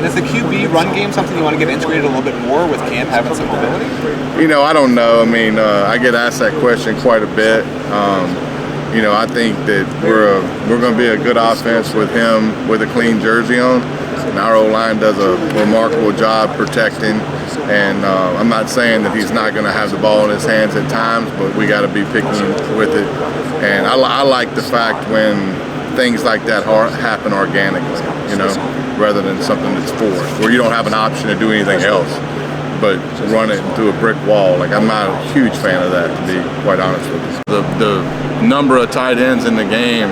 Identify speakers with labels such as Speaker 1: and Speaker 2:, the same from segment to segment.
Speaker 1: And is the QB run game something you want to get integrated a little bit more with Cam having some mobility?
Speaker 2: I don't know. I mean, I get asked that question quite a bit. I think that we're going to be a good offense with him with a clean jersey on. And our O-line does a remarkable job protecting. And I'm not saying that he's not going to have the ball in his hands at times, but we got to be picky with it. And I like the fact when things like that happen organically, rather than something that's forced, where you don't have an option to do anything else but run it through a brick wall. Like, I'm not a huge fan of that, to be quite honest with you. The number of tight ends in the game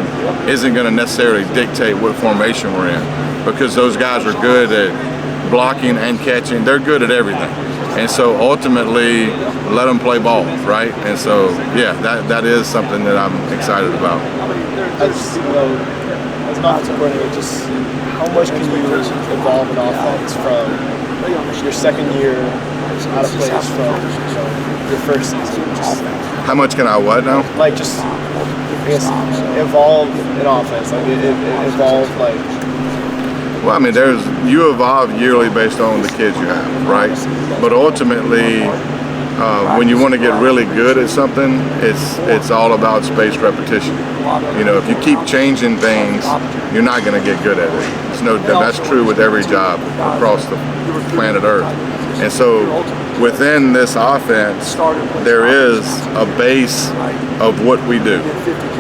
Speaker 2: isn't going to necessarily dictate what formation we're in, because those guys are good at blocking and catching. They're good at everything. And so ultimately, let them play ball, right? And so, yeah, that is something that I'm excited about.
Speaker 3: As an offensive coordinator, just how much can you evolve an offense from your second year out of place from your first season?
Speaker 2: How much can I what now?
Speaker 3: Like, just, I guess, evolve an offense. Like, evolve, like...
Speaker 2: Well, I mean, you evolve yearly based on the kids you have, right? But ultimately, when you want to get really good at something, it's all about spaced repetition. If you keep changing things, you're not going to get good at it. That's true with every job across the planet Earth. And so within this offense, there is a base of what we do.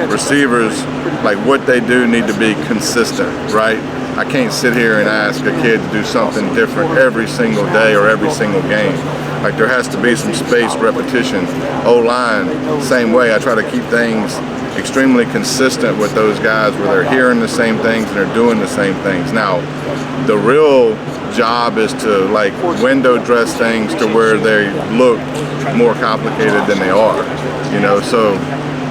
Speaker 2: Receivers, like, what they do need to be consistent, right? I can't sit here and ask a kid to do something different every single day or every single game. Like, there has to be some spaced repetition. O-line, same way. I try to keep things extremely consistent with those guys, where they're hearing the same things and they're doing the same things. Now, the real job is to, like, window dress things to where they look more complicated than they are. So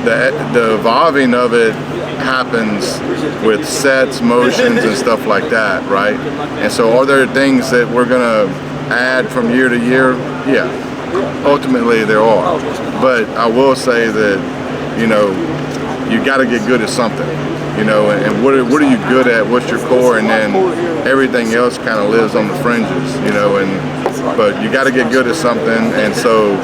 Speaker 2: the evolving of it happens with sets, motions, and stuff like that, right? And so are there things that we're going to add from year to year? Yeah, ultimately there are. But I will say that, you got to get good at something, and what are you good at? What's your core? And then everything else kind of lives on the fringes, but you got to get good at something. And so,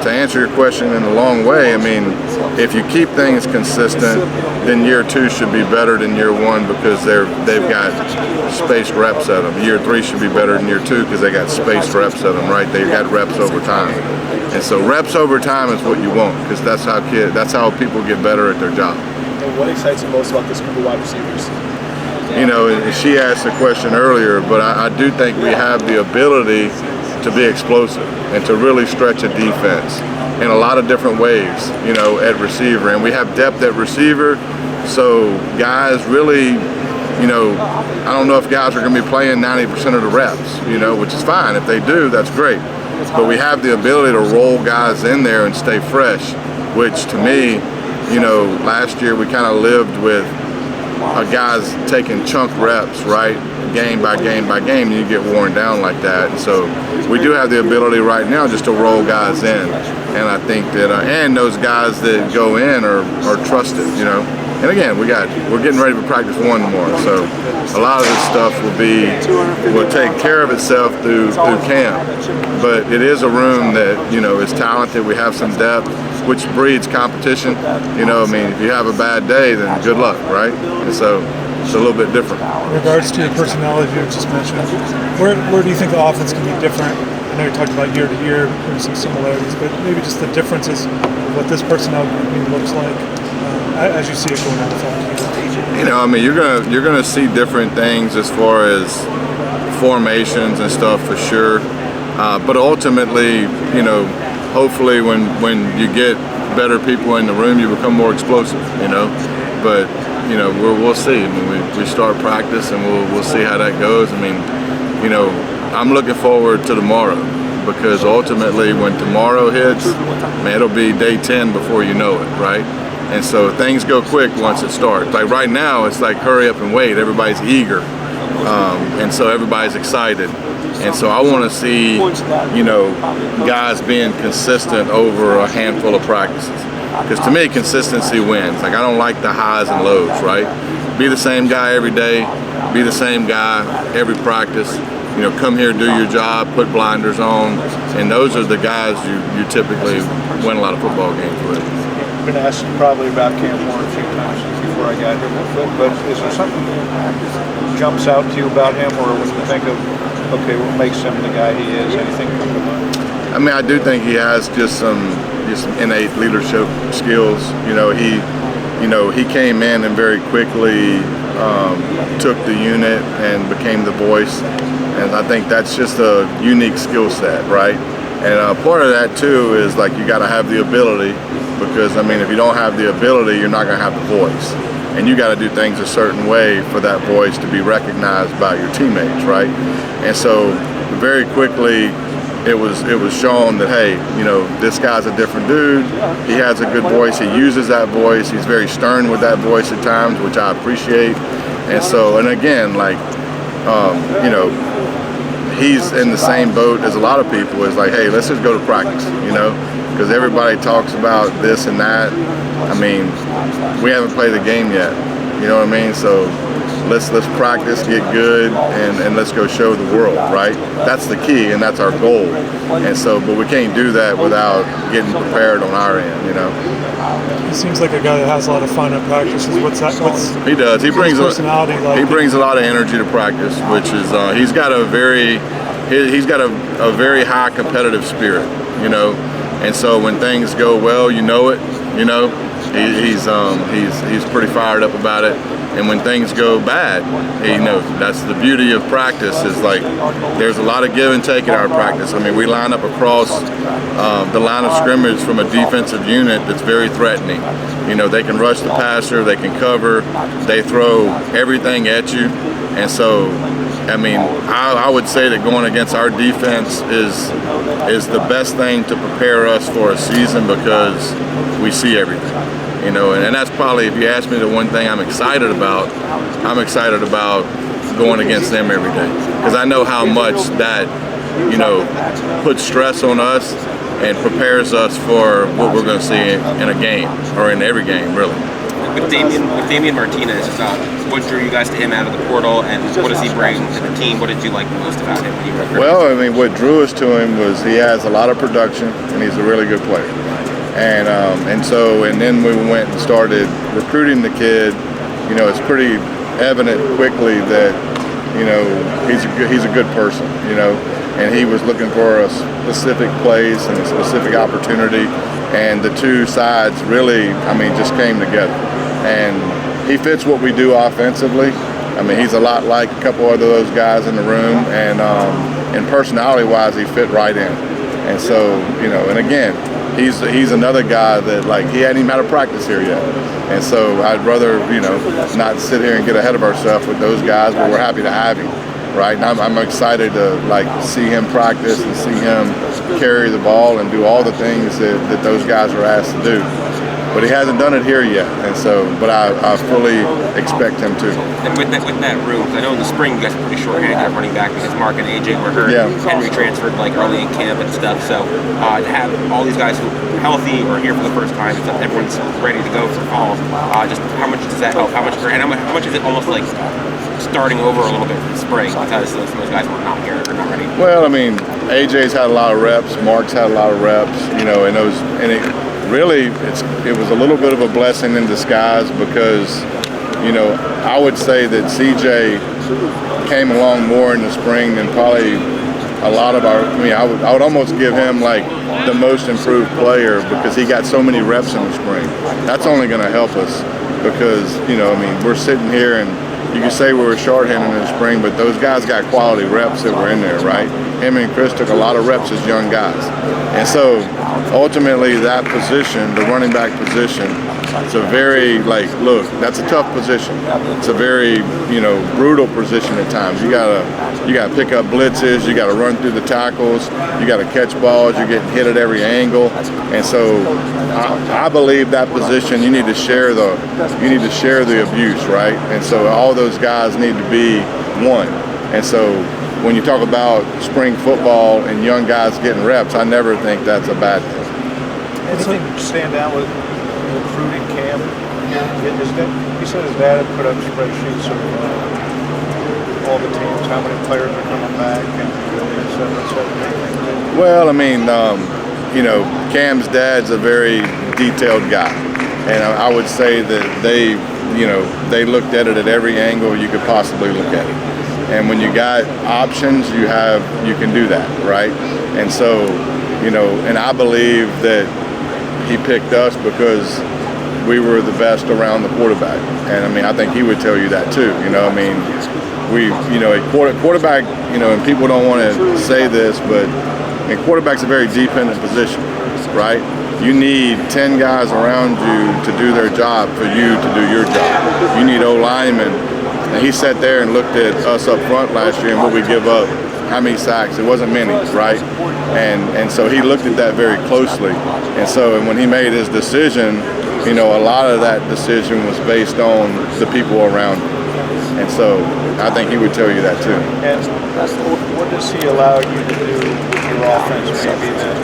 Speaker 2: to answer your question in a long way, I mean, if you keep things consistent, then year 2 should be better than year 1, because they've got spaced reps at them. Year 3 should be better than year 2 because they got spaced reps at them, right? They've got reps over time. And so reps over time is what you want, because that's how people get better at their job.
Speaker 3: And what excites you most about this group of wide receivers?
Speaker 2: She asked a question earlier, but I do think we have the ability to be explosive and to really stretch a defense in a lot of different ways, at receiver. And we have depth at receiver, so guys really, I don't know if guys are going to be playing 90% of the reps, which is fine. If they do, that's great. But we have the ability to roll guys in there and stay fresh, which to me, last year we kind of lived with guys taking chunk reps, right? Game by game by game, and you get worn down like that. And so we do have the ability right now just to roll guys in. And I think that, and those guys that go in are trusted, And again, we're getting ready to practice 1 tomorrow. So a lot of this stuff will take care of itself through camp. But it is a room that, is talented. We have some depth, which breeds competition. If you have a bad day, then good luck, right? And so it's a little bit different.
Speaker 4: In regards to your personality you just mentioned, where do you think the offense can be different? I know you talked about year to year, there's some similarities, but maybe just the differences of what this personnel grouping looks like as you see it going down the field.
Speaker 2: You're gonna see different things as far as formations and stuff for sure. But ultimately, hopefully when you get better people in the room, you become more explosive, But we'll see. I mean, we start practice and we'll see how that goes. I mean, I'm looking forward to tomorrow, because ultimately when tomorrow hits, man, it'll be day 10 before you know it, right? And so things go quick once it starts. Like right now, it's like hurry up and wait. Everybody's eager, and so everybody's excited. And so I want to see, guys being consistent over a handful of practices. Because to me, consistency wins. Like, I don't like the highs and lows, right? Be the same guy every day, be the same guy every practice, come here, do your job, put blinders on, and those are the guys you typically win a lot of football games with.
Speaker 3: I've been asked probably about Cam Moore a few times before I got here, but is there something that jumps out to you about him, or when you think of, okay, what makes him the guy he is, anything come to mind?
Speaker 2: I mean, I do think he has just some innate leadership skills. He came in and very quickly took the unit and became the voice, and I think that's just a unique skill set, right? And part of that too is like you got to have the ability, because I mean, if you don't have the ability, you're not going to have the voice, and you got to do things a certain way for that voice to be recognized by your teammates, right? And so very quickly it was shown that, hey, this guy's a different dude. He has a good voice. He uses that voice. He's very stern with that voice at times, which I appreciate. And again, like, he's in the same boat as a lot of people. It's like, hey, let's just go to practice, because everybody talks about this and that. I mean, we haven't played the game yet. You know what I mean? So let's practice, get good, and let's go show the world, right? That's the key, and that's our goal. And so, but we can't do that without getting prepared on our end,
Speaker 4: He seems like a guy that has a lot of fun at practices.
Speaker 2: He does. He brings
Speaker 4: personality like?
Speaker 2: He brings a lot of energy to practice, which is he's got a very high competitive spirit, And so when things go well, he's pretty fired up about it. And when things go bad, that's the beauty of practice, is like there's a lot of give and take in our practice. I mean, we line up across the line of scrimmage from a defensive unit that's very threatening. They can rush the passer, they can cover, they throw everything at you. And so, I mean, I would say that going against our defense is the best thing to prepare us for a season, because we see everything. And that's probably, if you ask me the one thing I'm excited about going against them every day. Because I know how much that, puts stress on us and prepares us for what we're going to see in a game, or in every game, really.
Speaker 5: With Damian Martinez, what drew you guys to him out of the portal, and what does he bring to the team? What did you like the most about him when you recruited?
Speaker 2: Well, I mean, what drew us to him was he has a lot of production, and he's a really good player. And then we went and started recruiting the kid. It's pretty evident quickly that he's a good person. And he was looking for a specific place and a specific opportunity, and the two sides really, just came together. And he fits what we do offensively. I mean, he's a lot like a couple of those guys in the room, and personality-wise, he fit right in. And so, and again, he's another guy that, like, he hadn't even had a practice here yet. And so I'd rather, not sit here and get ahead of ourselves with those guys, but we're happy to have him, right? And I'm excited to, see him practice and see him carry the ball and do all the things that those guys are asked to do. But he hasn't done it here yet, and so, but I fully expect him to.
Speaker 5: And with that room, I know in the spring you guys were pretty short-handed at running back because Mark and AJ were hurt.
Speaker 2: Yeah.
Speaker 5: Henry transferred early in camp and stuff. So to have all these guys who are healthy or here for the first time, so everyone's ready to go for fall. Just how much does that help? How much is it almost like starting over a little bit from spring because some of those guys were not here or not ready?
Speaker 2: Well, I mean, AJ's had a lot of reps. Mark's had a lot of reps. Really, it was a little bit of a blessing in disguise, because, I would say that CJ came along more in the spring than probably a lot of I would almost give him the most improved player, because he got so many reps in the spring. That's only going to help us, because, we're sitting here and you can say we were shorthanded in the spring, but those guys got quality reps that were in there, right? Him and Chris took a lot of reps as young guys. And so ultimately that position, the running back position, it's a very, that's a tough position. It's a very, brutal position at times. You gotta pick up blitzes, you gotta run through the tackles, you gotta catch balls, you're getting hit at every angle. And so I believe that position, you need to share the abuse, right? And so all those guys need to be one. And so when you talk about spring football and young guys getting reps, I never think that's a bad thing.
Speaker 3: Anything stand out with recruiting camp? He said his dad had put up spreadsheets of all the teams, how many players are coming back, and et cetera, et cetera?
Speaker 2: Well, I mean, you know, Cam's dad's a very detailed guy, and I would say that they looked at it at every angle you could possibly look at it. And when you got options, you can do that, right? And so, you know, and I believe that he picked us because we were the best around the quarterback. And I mean, I think he would tell you that too. You know, I mean, a quarterback, you know, and people don't want to say this, but quarterback's a very dependent position, right? You need 10 guys around you to do their job for you to do your job. You need O-linemen. And he sat there and looked at us up front last year and what we give up, how many sacks. It wasn't many, right? And so he looked at that very closely. And when he made his decision, you know, a lot of that decision was based on the people around him. And so I think he would tell you that too.
Speaker 3: And what does he allow you to do with your offense maybe that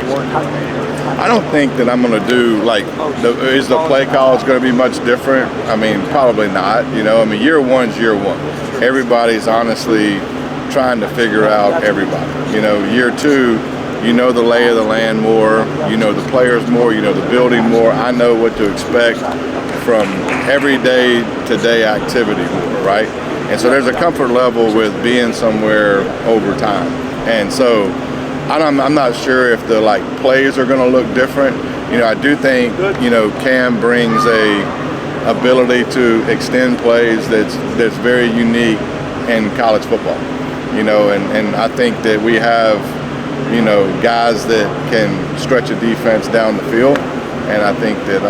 Speaker 3: you weren't doing?
Speaker 2: I don't think that I'm going to do, like, is the play call going to be much different? I mean, probably not. You know, I mean, year one's year one. Everybody's honestly trying to figure out everybody. You know, year two, you know the lay of the land more, you know the players more, you know the building more. I know what to expect from everyday to day activity more, right? And so there's a comfort level with being somewhere over time. And so I'm not sure if the plays are going to look different. You know, I do think, you know, Cam brings a ability to extend plays that's very unique in college football. You know, and I think that we have, you know, guys that can stretch a defense down the field. And I think that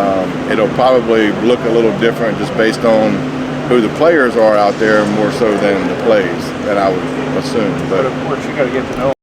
Speaker 2: it'll probably look a little different just based on who the players are out there more so than the plays that I would assume.
Speaker 3: But of course, you got to get to know